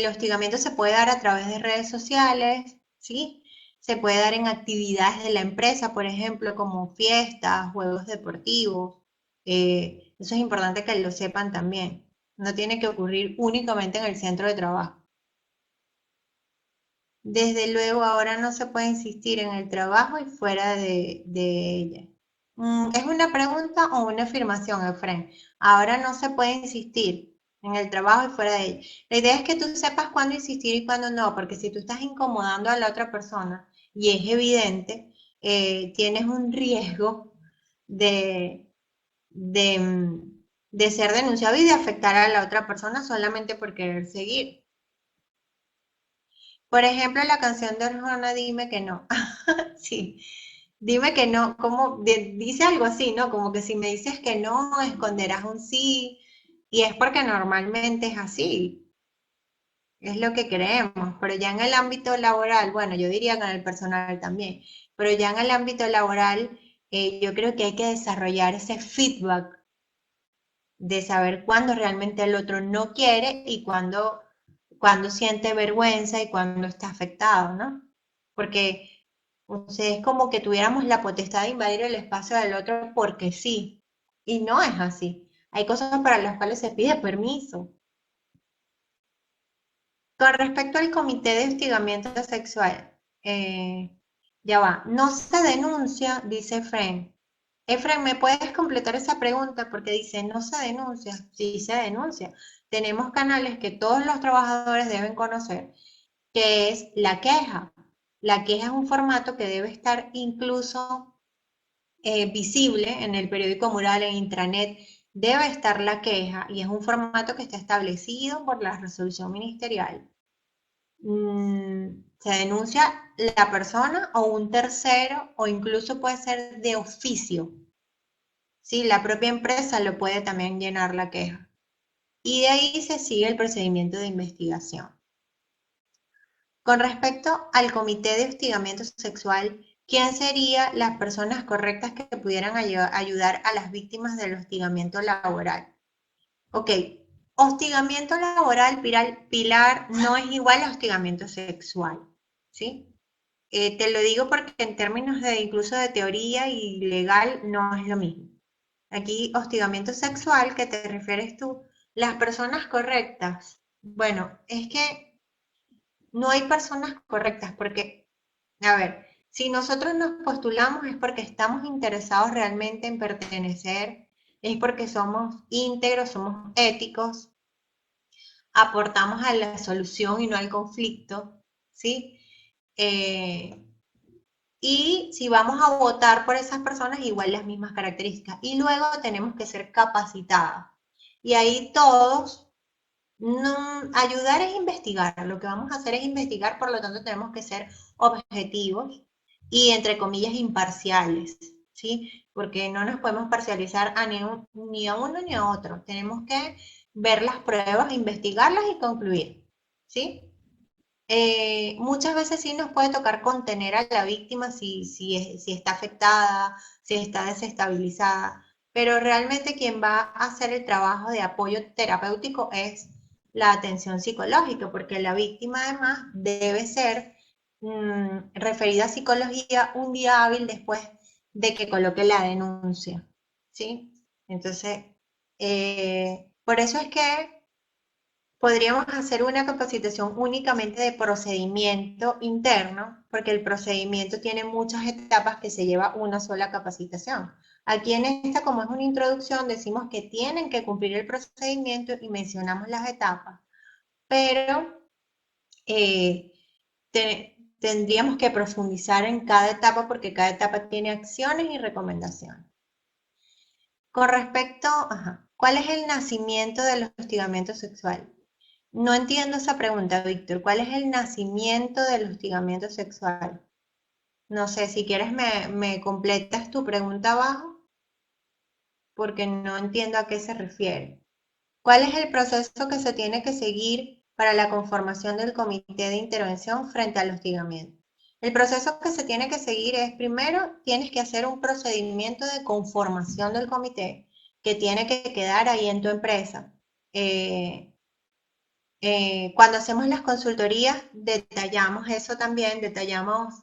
hostigamiento se puede dar a través de redes sociales, ¿sí? Se puede dar en actividades de la empresa, por ejemplo, como fiestas, juegos deportivos. Eso es importante que lo sepan también. No tiene que ocurrir únicamente en el centro de trabajo. Desde luego, ahora no se puede insistir en el trabajo y fuera de ella. ¿Es una pregunta o una afirmación, Efraín? Ahora no se puede insistir. en el trabajo y fuera de ella. La idea es que tú sepas cuándo insistir y cuándo no, porque si tú estás incomodando a la otra persona y es evidente, tienes un riesgo de, de, de ser denunciado y de afectar a la otra persona solamente por querer seguir. Por ejemplo, la canción de Arjona, Dime que no. Sí, dime que no, como dice algo así, ¿no? Como que si me dices que no, esconderás un sí, y es porque normalmente es así, es lo que creemos, pero ya en el ámbito laboral, bueno, yo diría que en el personal también, pero ya en el ámbito laboral, yo creo que hay que desarrollar ese feedback de saber cuándo realmente el otro no quiere y cuándo siente vergüenza y cuándo está afectado, ¿no? Porque o sea, es como que tuviéramos la potestad de invadir el espacio del otro porque sí, y no es así. Hay cosas para las cuales se pide permiso. Con respecto al comité de hostigamiento sexual, ya va, no se denuncia, dice Efraín. Efraín, ¿me puedes completar esa pregunta? Porque dice, no se denuncia, sí se denuncia. Tenemos canales que todos los trabajadores deben conocer, que es la queja. La queja es un formato que debe estar incluso visible en el periódico mural, en intranet, debe estar la queja y es un formato que está establecido por la resolución ministerial. Se denuncia la persona o un tercero o incluso puede ser de oficio. ¿Sí? La propia empresa lo puede también llenar la queja. Y de ahí se sigue el procedimiento de investigación. Con respecto al comité de hostigamiento sexual, ¿quién serían las personas correctas que pudieran ayudar a las víctimas del hostigamiento laboral? Ok, hostigamiento laboral, Pilar, no es igual a hostigamiento sexual, ¿sí? Te lo digo porque en términos de incluso de teoría y legal no es lo mismo. Aquí, hostigamiento sexual, que te refieres tú, las personas correctas. Bueno, es que no hay personas correctas porque, a ver, si nosotros nos postulamos es porque estamos interesados realmente en pertenecer, es porque somos íntegros, somos éticos, aportamos a la solución y no al conflicto, ¿sí? Eh, y si vamos a votar por esas personas, igual las mismas características. Y luego tenemos que ser capacitadas. Y ahí todos, ayudar es investigar. Lo que vamos a hacer es investigar, por lo tanto tenemos que ser objetivos y, entre comillas, imparciales. ¿Sí? Porque no nos podemos parcializar ni a uno ni a otro. Tenemos que ver las pruebas, investigarlas y concluir. ¿Sí? Muchas veces sí nos puede tocar contener a la víctima si está afectada, si está desestabilizada, pero realmente quien va a hacer el trabajo de apoyo terapéutico es la atención psicológica, porque la víctima además debe ser referida a psicología un día hábil después de que coloque la denuncia, ¿sí? Entonces, por eso es que podríamos hacer una capacitación únicamente de procedimiento interno, porque el procedimiento tiene muchas etapas que se lleva una sola capacitación. Aquí en esta, como es una introducción, decimos que tienen que cumplir el procedimiento y mencionamos las etapas, pero eh, tendríamos que profundizar en cada etapa porque cada etapa tiene acciones y recomendaciones. Con respecto, ¿cuál es el nacimiento del hostigamiento sexual? No entiendo esa pregunta, Víctor. ¿Cuál es el nacimiento del hostigamiento sexual? No sé, si quieres me completas tu pregunta abajo, porque no entiendo a qué se refiere. ¿Cuál es el proceso que se tiene que seguir para la conformación del comité de intervención frente al hostigamiento? El proceso que se tiene que seguir es, primero, tienes que hacer un procedimiento de conformación del comité que tiene que quedar ahí en tu empresa. Cuando hacemos las consultorías, detallamos eso también, detallamos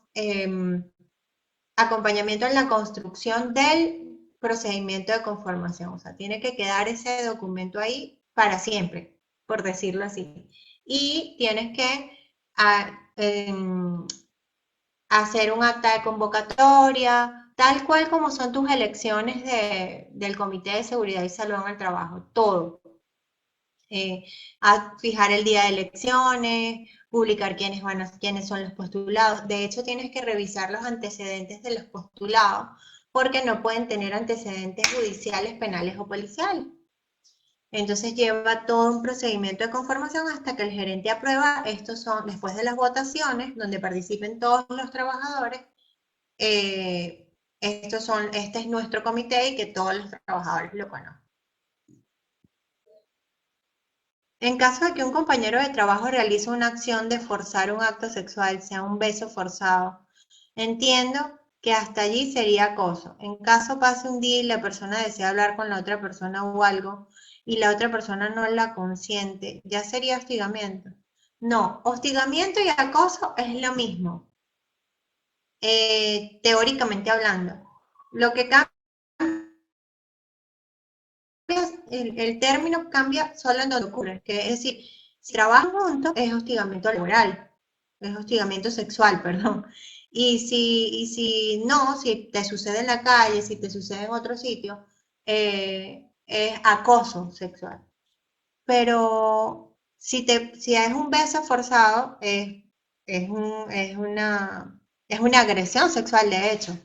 acompañamiento en la construcción del procedimiento de conformación. O sea, tiene que quedar ese documento ahí para siempre, por decirlo así. Y tienes que hacer un acta de convocatoria, tal cual como son tus elecciones del Comité de Seguridad y Salud en el Trabajo, todo. a fijar el día de elecciones, publicar quiénes son los postulados. De hecho, tienes que revisar los antecedentes de los postulados porque no pueden tener antecedentes judiciales, penales o policiales. Entonces lleva todo un procedimiento de conformación hasta que el gerente aprueba. Estos son, después de las votaciones, donde participen todos los trabajadores, este es nuestro comité y que todos los trabajadores lo conozcan. En caso de que un compañero de trabajo realice una acción de forzar un acto sexual, sea un beso forzado, entiendo que hasta allí sería acoso. En caso pase un día y la persona desea hablar con la otra persona o algo, y la otra persona no la consiente, ¿ya sería hostigamiento? No, hostigamiento y acoso es lo mismo, teóricamente hablando. Lo que cambia el término cambia solo en donde ocurre, que es decir, si trabajan juntos es hostigamiento laboral, es hostigamiento sexual, perdón. Y si no, si te sucede en la calle, si te sucede en otro sitio, es acoso sexual. Pero si es un beso forzado, es, un, es una agresión sexual, de hecho.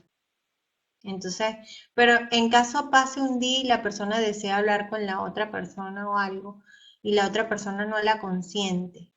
Entonces, pero en caso pase un día y la persona desea hablar con la otra persona o algo, y la otra persona no la consiente.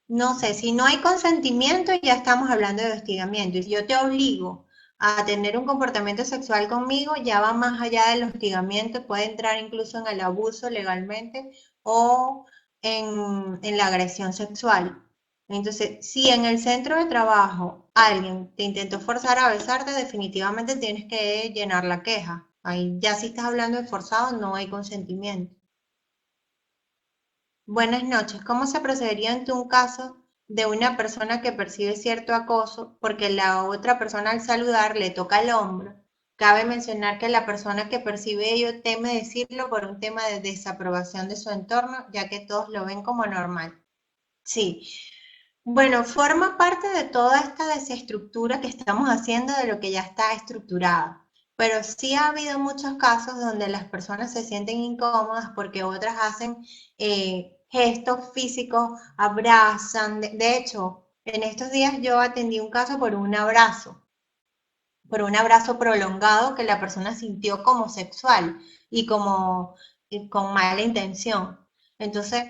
No sé, si no hay consentimiento, ya estamos hablando de hostigamiento. Y si yo te obligo a tener un comportamiento sexual conmigo, ya va más allá del hostigamiento, puede entrar incluso en el abuso legalmente o en la agresión sexual. Entonces, si en el centro de trabajo alguien te intentó forzar a besarte, definitivamente tienes que llenar la queja. Ahí ya si estás hablando de forzado, no hay consentimiento. Buenas noches. ¿Cómo se procedería ante un caso de una persona que percibe cierto acoso porque la otra persona al saludar le toca el hombro? Cabe mencionar que la persona que percibe ello teme decirlo por un tema de desaprobación de su entorno, ya que todos lo ven como normal. Sí, bueno, forma parte de toda esta desestructura que estamos haciendo de lo que ya está estructurado. Pero sí ha habido muchos casos donde las personas se sienten incómodas porque otras hacen gestos físicos, abrazan. De hecho, en estos días yo atendí un caso por un abrazo prolongado que la persona sintió como sexual y como con mala intención. Entonces,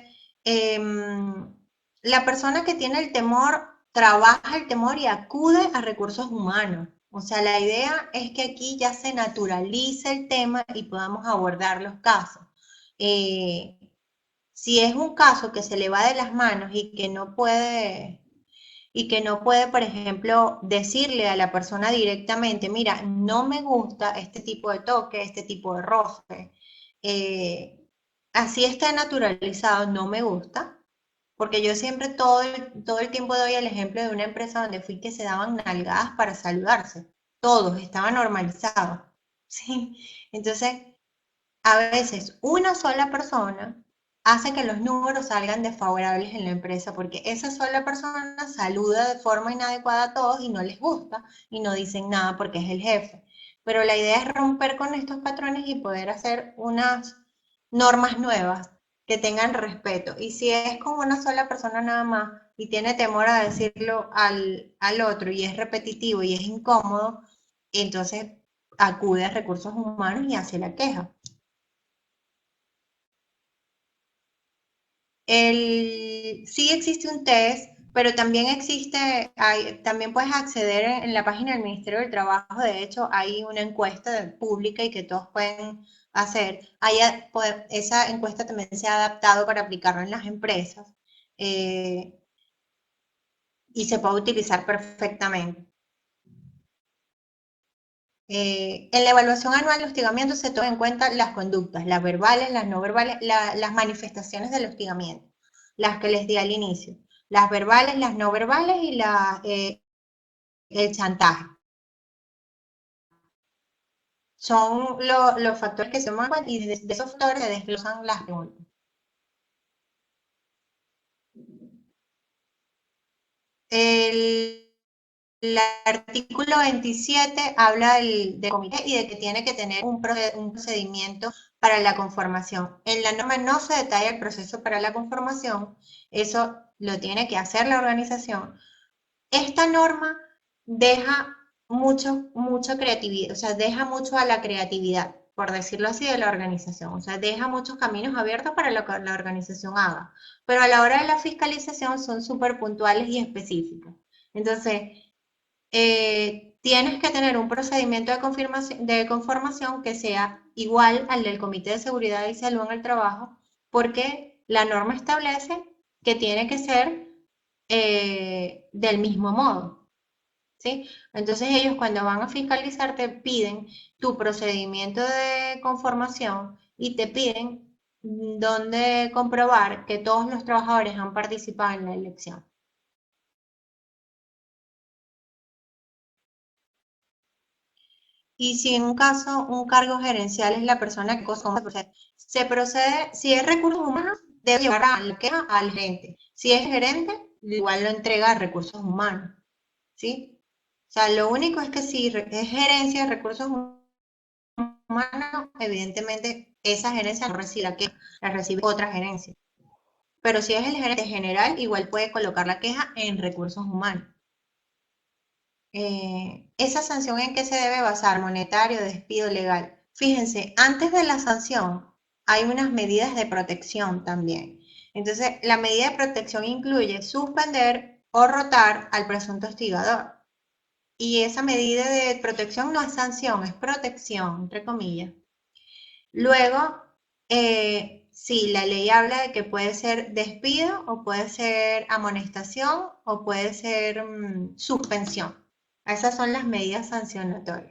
la persona que tiene el temor trabaja el temor y acude a recursos humanos. O sea, la idea es que aquí ya se naturalice el tema y podamos abordar los casos. Eh, si es un caso que se le va de las manos y que no puede, por ejemplo, decirle a la persona directamente, mira, no me gusta este tipo de toque, este tipo de roce, eh, así está naturalizado, no me gusta, porque yo siempre todo el tiempo doy el ejemplo de una empresa donde fui que se daban nalgadas para saludarse, todos, estaba normalizado, ¿sí? Entonces, a veces una sola persona hace que los números salgan desfavorables en la empresa porque esa sola persona saluda de forma inadecuada a todos y no les gusta y no dicen nada porque es el jefe. Pero la idea es romper con estos patrones y poder hacer unas normas nuevas que tengan respeto. Y si es con una sola persona nada más y tiene temor a decirlo al otro y es repetitivo y es incómodo, entonces acude a recursos humanos y hace la queja. Sí existe un test, pero también también puedes acceder en la página del Ministerio del Trabajo. De hecho, hay una encuesta pública y que todos pueden hacer. Esa encuesta también se ha adaptado para aplicarla en las empresas eh, y se puede utilizar perfectamente. En la evaluación anual de hostigamiento se toman en cuenta las conductas, las verbales, las no verbales, las manifestaciones del hostigamiento, las que les di al inicio, las verbales, las no verbales y el chantaje. Son los factores que se toman en cuenta y de esos factores se desglosan las preguntas. El, el artículo 27 habla del comité y de que tiene que tener un procedimiento para la conformación. En la norma no se detalla el proceso para la conformación, eso lo tiene que hacer la organización. Esta norma deja mucha creatividad, o sea, deja mucho a la creatividad, por decirlo así, de la organización. O sea, deja muchos caminos abiertos para lo que la organización haga. Pero a la hora de la fiscalización son súper puntuales y específicos. Entonces, tienes que tener un procedimiento de conformación que sea igual al del Comité de Seguridad y Salud en el Trabajo, porque la norma establece que tiene que ser del mismo modo, ¿sí? Entonces ellos cuando van a fiscalizar te piden tu procedimiento de conformación y te piden dónde comprobar que todos los trabajadores han participado en la elección. Y si en un caso, un cargo gerencial es la persona que se procede, si es recursos humanos, debe llevar a la queja al gerente. Si es gerente, igual lo entrega a recursos humanos, ¿sí? O sea, lo único es que si es gerencia de recursos humanos, evidentemente esa gerencia no recibe la queja, la recibe otra gerencia. Pero si es el gerente general, igual puede colocar la queja en recursos humanos. ¿Esa sanción en qué se debe basar? Monetario, despido, legal. Fíjense, antes de la sanción hay unas medidas de protección también. Entonces, la medida de protección incluye suspender o rotar al presunto hostigador. Y esa medida de protección no es sanción, es protección, entre comillas. Luego, sí, la ley habla de que puede ser despido o puede ser amonestación o puede ser suspensión. Esas son las medidas sancionatorias.